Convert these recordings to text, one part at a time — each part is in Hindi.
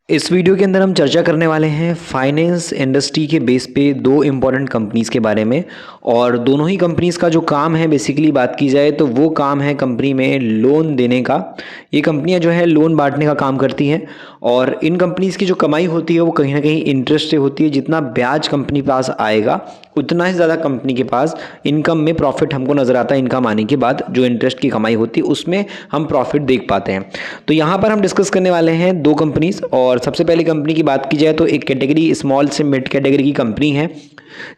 इस वीडियो के अंदर हम चर्चा करने वाले हैं फाइनेंस इंडस्ट्री के बेस पे दो इम्पॉर्टेंट कंपनीज़ के बारे में। और दोनों ही कंपनीज़ का जो काम है, बेसिकली बात की जाए तो वो काम है कंपनी में लोन देने का। ये कंपनियां जो है लोन बांटने का काम करती हैं और इन कंपनीज़ की जो कमाई होती है वो कहीं ना कहीं इंटरेस्ट से होती है। जितना ब्याज कंपनी पास आएगा उतना ही ज़्यादा कंपनी के पास इनकम में प्रॉफिट हमको नज़र आता है। इनकम आने के बाद जो इंटरेस्ट की कमाई होती है उसमें हम प्रॉफिट देख पाते हैं। तो यहाँ पर हम डिस्कस करने वाले हैं दो कंपनीज़। और सबसे पहले कंपनी की बात की जाए तो एक कैटेगरी स्मॉल से मिड कैटेगरी की कंपनी है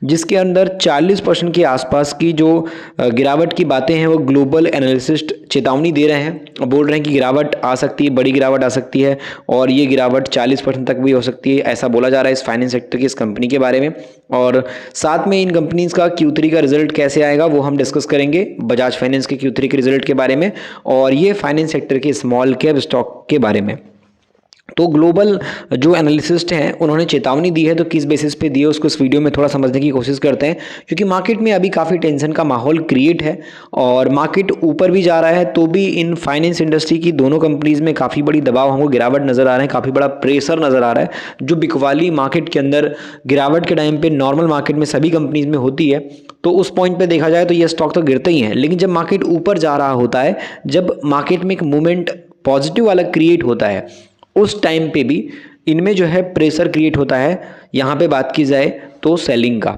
जिसके अंदर 40% के आसपास की जो गिरावट की बातें हैं वो ग्लोबल एनालिसिस्ट चेतावनी दे रहे हैं। बोल रहे हैं कि गिरावट आ सकती है, बड़ी गिरावट आ सकती है और ये गिरावट 40% तक भी हो सकती है, ऐसा बोला जा रहा है इस फाइनेंस सेक्टर की इस कंपनी के बारे में। और साथ में इन कंपनीज का Q3 का रिजल्ट कैसे आएगा वो हम डिस्कस करेंगे, बजाज फाइनेंस के Q3 के रिजल्ट के बारे में और ये फाइनेंस सेक्टर के स्मॉल कैप स्टॉक के बारे में। तो ग्लोबल जो एनालिसिस्ट हैं उन्होंने चेतावनी दी है, तो किस बेसिस पे दी है उसको इस वीडियो में थोड़ा समझने की कोशिश करते हैं। क्योंकि मार्केट में अभी काफ़ी टेंशन का माहौल क्रिएट है और मार्केट ऊपर भी जा रहा है तो भी इन फाइनेंस इंडस्ट्री की दोनों कंपनीज में काफ़ी बड़ी दबाव हमको गिरावट नज़र आ रहा है, काफ़ी बड़ा प्रेशर नज़र आ रहा है जो बिकवाली मार्केट के अंदर गिरावट के टाइम पर नॉर्मल मार्केट में सभी कंपनीज में होती है। तो उस पॉइंट पे देखा जाए तो ये स्टॉक तो गिरते ही हैं, लेकिन जब मार्केट ऊपर जा रहा होता है, जब मार्केट में एक मूवमेंट पॉजिटिव वाला क्रिएट होता है उस टाइम पे भी इनमें जो है प्रेशर क्रिएट होता है। यहाँ पे बात की जाए तो सेलिंग का,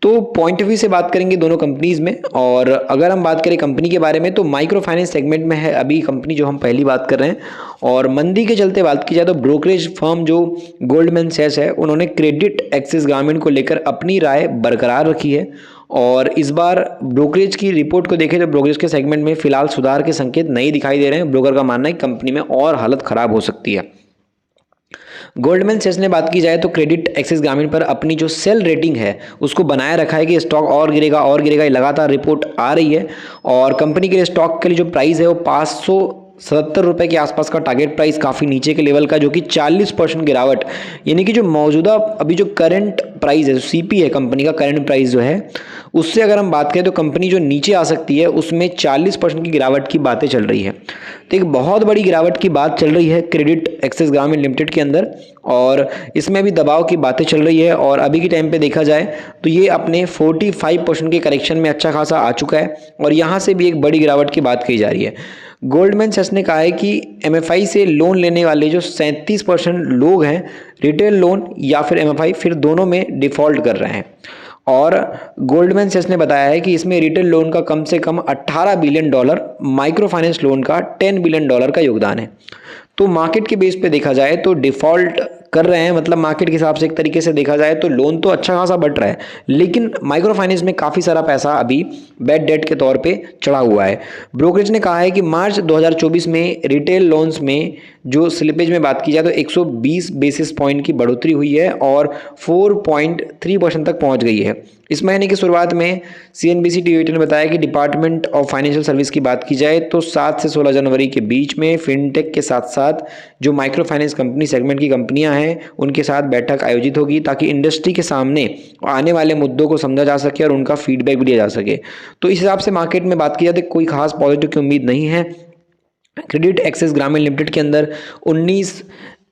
तो पॉइंट ऑफ व्यू से बात करेंगे दोनों कंपनीज में। और अगर हम बात करें कंपनी के बारे में तो माइक्रो फाइनेंस सेगमेंट में है अभी कंपनी जो हम पहली बात कर रहे हैं। और मंदी के चलते बात की जाए तो ब्रोकरेज फर्म जो गोल्डमैन सैक्स है उन्होंने क्रेडिट एक्सिस ग्रामीण को लेकर अपनी राय बरकरार रखी है। और इस बार ब्रोकरेज की रिपोर्ट को देखें तो ब्रोकरेज के सेगमेंट में फिलहाल सुधार के संकेत नहीं दिखाई दे रहे हैं। ब्रोकर का मानना है कि कंपनी में और हालत खराब हो सकती है। गोल्डमैन सैक्स ने बात की जाए तो क्रेडिट एक्सिस ग्रामीण पर अपनी जो सेल रेटिंग है उसको बनाए रखा है कि स्टॉक और गिरेगा और गिरेगा, ये लगातार रिपोर्ट आ रही है। और कंपनी के लिए स्टॉक के लिए जो प्राइस है वो 570 रुपये के आसपास का टारगेट प्राइस, काफ़ी नीचे के लेवल का, जो कि 40% गिरावट, यानी कि जो मौजूदा अभी जो करंट प्राइस है, जो CP है कंपनी का करंट प्राइस जो है उससे अगर हम बात करें तो कंपनी जो नीचे आ सकती है उसमें 40% की गिरावट की बातें चल रही है। तो एक बहुत बड़ी गिरावट की बात चल रही है क्रेडिट एक्सिस ग्रामीण लिमिटेड के अंदर और इसमें भी दबाव की बातें चल रही है। और अभी के टाइम पे देखा जाए तो ये अपने 45% के करेक्शन में अच्छा खासा आ चुका है और यहाँ से भी एक बड़ी गिरावट की बात कही जा रही है। गोल्डमैन सैक्स ने कहा है कि MFI से लोन लेने वाले जो 37% लोग हैं, रिटेल लोन या फिर MFI, फिर दोनों में डिफ़ॉल्ट कर रहे हैं। और गोल्डमैन सैक्स ने बताया है कि इसमें रिटेल लोन का कम से कम $18 बिलियन, माइक्रो फाइनेंस लोन का $10 बिलियन का योगदान है। तो मार्केट के बेस पे देखा जाए तो डिफ़ॉल्ट कर रहे हैं, मतलब मार्केट के हिसाब से एक तरीके से देखा जाए तो लोन तो अच्छा खासा बढ़ रहा है, लेकिन माइक्रो फाइनेंस में काफ़ी सारा पैसा अभी बैड डेट के तौर पे चढ़ा हुआ है। ब्रोकरेज ने कहा है कि मार्च 2024 में रिटेल लोन्स में जो स्लिपेज में बात की जाए तो 120 बेसिस पॉइंट की बढ़ोतरी हुई है और 4.3% तक पहुंच गई है। इस महीने की शुरुआत में CNBC TV18 ने बताया कि डिपार्टमेंट ऑफ फाइनेंशियल सर्विस की बात की जाए तो 7 से 16 जनवरी के बीच में फिनटेक के साथ साथ जो माइक्रो फाइनेंस कंपनी सेगमेंट की कंपनियां हैं उनके साथ बैठक आयोजित होगी ताकि इंडस्ट्री के सामने आने वाले मुद्दों को समझा जा सके और उनका फीडबैक भी दिया जा सके। तो इस हिसाब से मार्केट में बात की जाए तो कोई खास पॉजिटिव की उम्मीद नहीं है। क्रेडिट एक्सिस ग्रामीण लिमिटेड के अंदर 19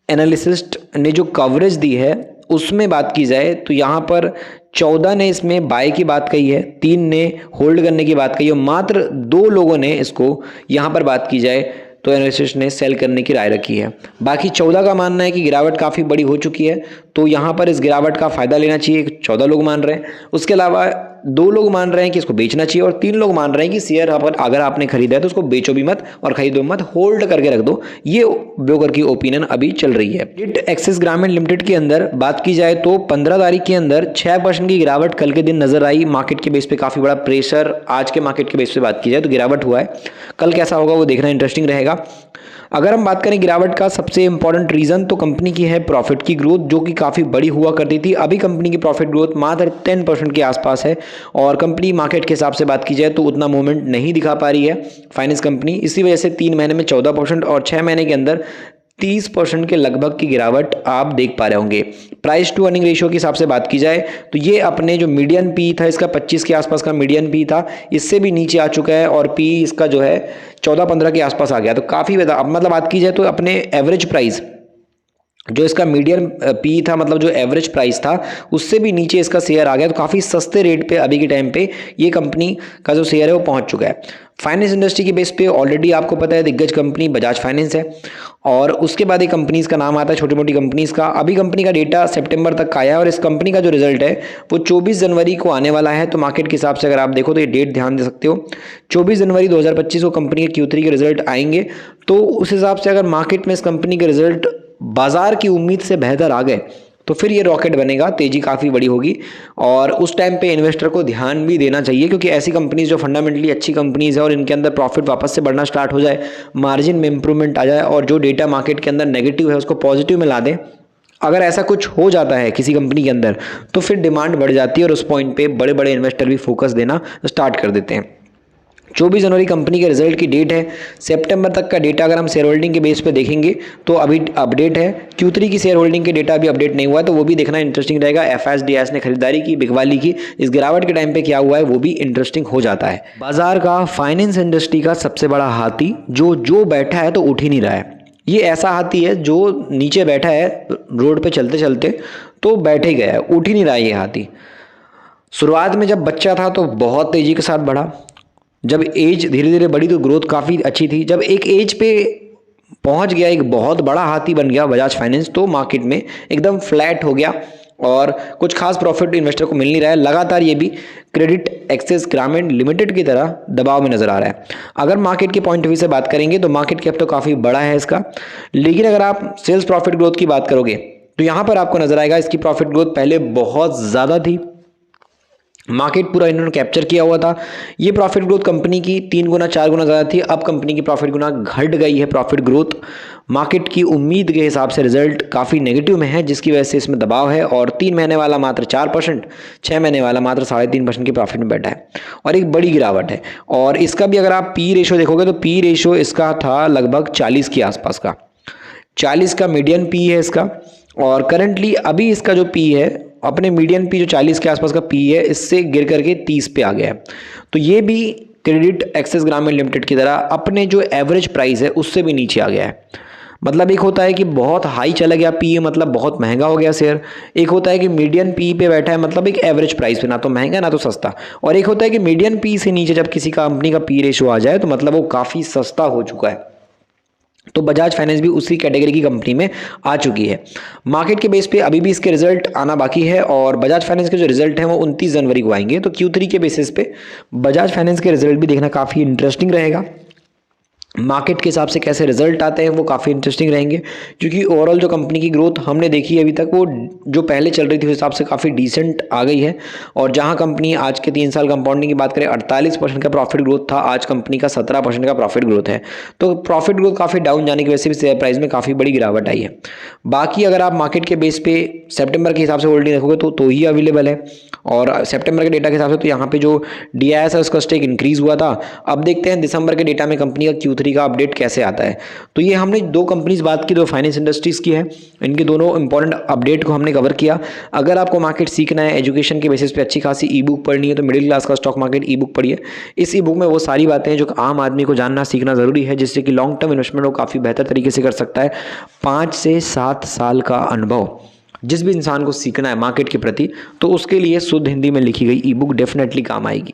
एनालिसिस्ट ने जो कवरेज दी है उसमें बात की जाए तो यहाँ पर 14 ने इसमें बाय की बात कही है, 3 ने होल्ड करने की बात कही है, मात्र 2 लोगों ने इसको यहाँ पर बात की जाए तो एनालिसिस्ट ने सेल करने की राय रखी है। बाकी 14 का मानना है कि गिरावट काफ़ी बड़ी हो चुकी है तो यहाँ पर इस गिरावट का फ़ायदा लेना चाहिए, 14 लोग मान रहे हैं। उसके अलावा 2 लोग मान रहे हैं कि इसको बेचना चाहिए और 3 लोग मान रहे हैं कि शेयर अगर आपने खरीदा है तो उसको बेचो भी मत और खरीदो मत, होल्ड करके रख दो। ये ब्रोकर की ओपिनियन अभी चल रही है। क्रेडिट एक्सिस ग्रामीण लिमिटेड के अंदर बात की जाए तो 15 तारीख के अंदर 6% की गिरावट कल के दिन नजर आई। मार्केट के बेस पे काफ़ी बड़ा प्रेशर, आज के मार्केट के बेस पे बात की जाए तो गिरावट हुआ है। कल कैसा होगा वो देखना इंटरेस्टिंग रहेगा। अगर हम बात करें गिरावट का सबसे इंपॉर्टेंट रीजन तो कंपनी की है प्रॉफिट की ग्रोथ, जो कि काफ़ी बड़ी हुआ करती थी। अभी कंपनी की प्रॉफिट ग्रोथ मात्र 10% के आसपास है और कंपनी मार्केट के हिसाब से बात की जाए तो उतना मूवमेंट नहीं दिखा पा रही है फाइनेंस कंपनी। इसी वजह से 3 महीने में 14% और 6 महीने के अंदर 30% के लगभग की गिरावट आप देख पा रहे होंगे। प्राइस टू अर्निंग रेशियो के हिसाब से बात की जाए तो ये अपने जो मीडियन पी था इसका 25 के आसपास का मीडियन पी था, इससे भी नीचे आ चुका है और पी इसका जो है 14-15 के आसपास आ गया। तो काफ़ी मतलब बात की जाए तो अपने एवरेज प्राइस जो इसका मीडियम पी था, मतलब जो एवरेज प्राइस था, उससे भी नीचे इसका शेयर आ गया। तो काफ़ी सस्ते रेट पे अभी के टाइम पे ये कंपनी का जो शेयर है वो पहुंच चुका है। फाइनेंस इंडस्ट्री के बेस पे ऑलरेडी आपको पता है दिग्गज कंपनी बजाज फाइनेंस है, और उसके बाद एक कंपनीज़ का नाम आता है छोटी मोटी कंपनीज़ का। अभी कंपनी का डेटा सितंबर तक का आया है और इस कंपनी का जो रिजल्ट है वो 24 जनवरी को आने वाला है। तो मार्केट के हिसाब से अगर आप देखो तो ये डेट ध्यान दे सकते हो, 24 जनवरी 2025 को कंपनी के Q3 के रिजल्ट आएंगे। तो उस हिसाब से अगर मार्केट में इस कंपनी के रिजल्ट बाजार की उम्मीद से बेहतर आ गए तो फिर ये रॉकेट बनेगा, तेजी काफ़ी बड़ी होगी, और उस टाइम पे इन्वेस्टर को ध्यान भी देना चाहिए, क्योंकि ऐसी कंपनीज जो फंडामेंटली अच्छी कंपनीज है और इनके अंदर प्रॉफिट वापस से बढ़ना स्टार्ट हो जाए, मार्जिन में इंप्रूवमेंट आ जाए और जो डेटा मार्केट के अंदर नेगेटिव है उसको पॉजिटिव में ला दें, अगर ऐसा कुछ हो जाता है किसी कंपनी के अंदर तो फिर डिमांड बढ़ जाती है और उस पॉइंट पे बड़े बड़े इन्वेस्टर भी फोकस देना स्टार्ट कर देते हैं। 24 जनवरी कंपनी के रिजल्ट की डेट है। सितंबर तक का डेटा अगर हम शेयर होल्डिंग के बेस पे देखेंगे तो अभी अपडेट है। Q3 की शेयर होल्डिंग के डेटा अभी अपडेट नहीं हुआ है, तो वो भी देखना इंटरेस्टिंग रहेगा। FSDS ने खरीदारी की, बिकवाली की, इस गिरावट के टाइम पे क्या हुआ है वो भी इंटरेस्टिंग हो जाता है। बाजार का फाइनेंस इंडस्ट्री का सबसे बड़ा हाथी जो बैठा है तो उठ ही नहीं रहा है। ये ऐसा हाथी है जो नीचे बैठा है रोड पे चलते चलते तो बैठे गया है, उठ ही नहीं रहा है ये हाथी। शुरुआत में जब बच्चा था तो बहुत तेजी के साथ बढ़ा, जब एज धीरे धीरे बढ़ी तो ग्रोथ काफ़ी अच्छी थी। जब एक एज पे पहुंच गया, एक बहुत बड़ा हाथी बन गया बजाज फाइनेंस, तो मार्केट में एकदम फ्लैट हो गया और कुछ खास प्रॉफिट इन्वेस्टर को मिल नहीं रहा है। लगातार ये भी क्रेडिट एक्सेस ग्रामीण लिमिटेड की तरह दबाव में नजर आ रहा है। अगर मार्केट के पॉइंट ऑफ व्यू से बात करेंगे तो मार्केट कैप तो काफ़ी बड़ा है इसका, लेकिन अगर आप सेल्स प्रॉफिट ग्रोथ की बात करोगे तो यहाँ पर आपको नजर आएगा इसकी प्रॉफिट ग्रोथ पहले बहुत ज़्यादा थी, मार्केट पूरा इन्होंने कैप्चर किया हुआ था। ये प्रॉफिट ग्रोथ कंपनी की 3 गुना 4 गुना ज़्यादा थी, अब कंपनी की प्रॉफिट गुना घट गई है प्रॉफिट ग्रोथ। मार्केट की उम्मीद के हिसाब से रिजल्ट काफ़ी नेगेटिव में है, जिसकी वजह से इसमें दबाव है, और 3 महीने वाला मात्र 4%, 6 महीने वाला मात्र 3.5% की प्रॉफिट में बैठा है और एक बड़ी गिरावट है। और इसका भी अगर आप पी रेशो देखोगे तो पी रेशो इसका था लगभग 40 के आसपास का, 40 का मीडियन पी है इसका, और करंटली अभी इसका जो पी है अपने मीडियन पी जो 40 के आसपास का पी है इससे गिर करके 30 पे आ गया है। तो ये भी क्रेडिट एक्सेस ग्रामीण लिमिटेड की तरह अपने जो एवरेज प्राइस है उससे भी नीचे आ गया है। मतलब एक होता है कि बहुत हाई चला गया पी, मतलब बहुत महंगा हो गया शेयर, एक होता है कि मीडियन पी पे बैठा है, मतलब एक एवरेज प्राइस पे, ना तो महंगा ना तो सस्ता, और एक होता है कि मीडियन पी से नीचे जब किसी कंपनी का पी रेशो आ जाए तो मतलब वो काफ़ी सस्ता हो चुका है। तो बजाज फाइनेंस भी उसी कैटेगरी की कंपनी में आ चुकी है। मार्केट के बेस पे अभी भी इसके रिजल्ट आना बाकी है, और बजाज फाइनेंस के जो रिजल्ट हैं वो 29 जनवरी को आएंगे। तो Q3 के बेसिस पे बजाज फाइनेंस के रिजल्ट भी देखना काफ़ी इंटरेस्टिंग रहेगा। मार्केट के हिसाब से कैसे रिजल्ट आते हैं वो काफ़ी इंटरेस्टिंग रहेंगे, क्योंकि ओवरऑल जो कंपनी की ग्रोथ हमने देखी है अभी तक वो जो पहले चल रही थी उस हिसाब से काफ़ी डिसेंट आ गई है। और जहां कंपनी आज के 3 साल कंपाउंडिंग की बात करें 48% का प्रॉफिट ग्रोथ था, आज कंपनी का 17% का प्रॉफिट ग्रोथ है। तो प्रॉफिट ग्रोथ काफ़ी डाउन जाने की वजह से भी शेयर प्राइस में काफ़ी बड़ी गिरावट आई है। बाकी अगर आप मार्केट के बेस पे सितंबर के हिसाब से होल्डिंग देखोगे तो ही अवेलेबल है, और सितंबर के डेटा के हिसाब से तो यहाँ पे जो DIS है उसका स्टेक इंक्रीज हुआ था। अब देखते हैं दिसंबर के डेटा में कंपनी का Q3 का अपडेट कैसे आता है। तो ये हमने 2 कंपनीज बात की, 2 फाइनेंस इंडस्ट्रीज की है, इनके दोनों इंपॉर्टेंट अपडेट को हमने कवर किया। अगर आपको मार्केट सीखना है, एजुकेशन के बेसिस पे अच्छी खासी ई बुक पढ़नी है तो मिडिल क्लास का स्टॉक मार्केट ई बुक पढ़िए। इस ई बुक में वो सारी बातें हैं जो आम आदमी को जानना सीखना ज़रूरी है, जिससे कि लॉन्ग टर्म इन्वेस्टमेंट वो काफ़ी बेहतर तरीके से कर सकता है। 5 से 7 साल का अनुभव जिस भी इंसान को सीखना है मार्केट के प्रति, तो उसके लिए शुद्ध हिंदी में लिखी गई ई बुक डेफिनेटली काम आएगी।